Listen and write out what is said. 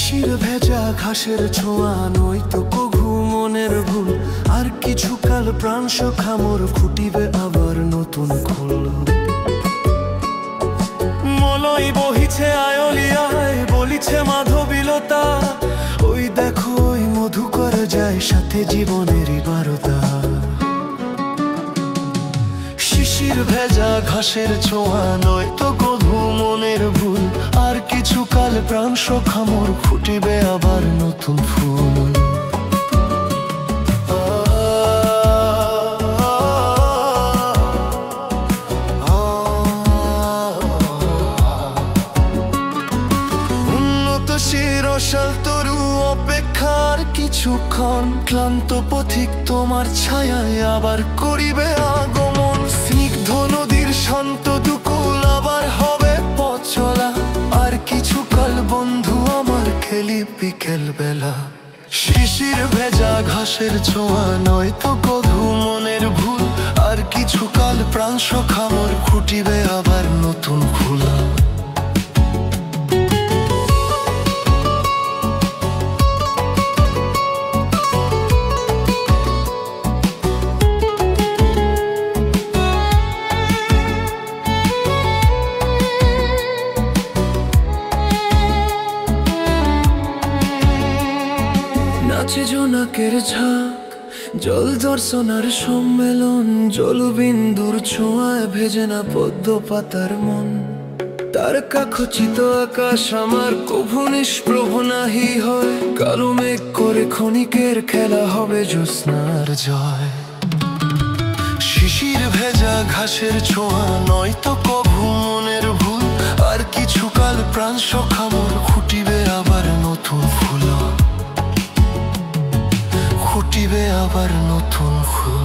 শিশির ভেজা ঘাসের ছোঁয়া নয়তো কঘু মনের ভুল। আর কিছুকাল প্রাণ সখা মোর ফুটিবে আবার নতুন ফুল। মলয় বহিছে আয়লিয়ায় বলিছে মাধবীলতা। ওই দেখো ওই মধুকর যায় সাথে জীবনেরই বারতা। শিশির ভেজা ঘাসের ছোঁয়া নয়তো কঘু মনের ভুল। আর কিছুকাল প্রাণ সখা মোর ফুটিবে আবার নতুন ফুল। উন্নত শিরশাল তরু অপেক্ষার কিছুক্ষণ। ক্লান্ত পথিক তোমার ছায়ায় আবার করিবে আগমন। স্নিগ্ধ নদীর শান্ত দুকুল আবার হবে পথ চলা। আর কিছুকাল বন্ধু আমার খেলি বিকেল বেলা। শিশির ভেজা ঘাসের ছোঁয়া নয়তো কঘু মনের ভুল। আর কিছুকাল প্রাণ সখা মোর ফুটিবে আবার নতুন ফুল। নাচে জোনাকের ঝাঁক জল দর্শনার সম্মেলন। জলবিন্দুর ছোঁয়ায় ভেজে না পদ্ম পাতার মন। তারকা খচিত আকাশ আমার কভু নিষ্প্রভ নাহি হয়। কালো মেঘ করে ক্ষণিকের খেলা হবে জ্যোৎস্নার জয়। শিশির ভেজা ঘাসের ছোঁয়া নয়তো কভু মনের ভুল। আর কিছুকাল প্রাণ সখা মোর ফুটিবে আবার নতুন ফুল। ফুটিবে আবার নতুন ফুল।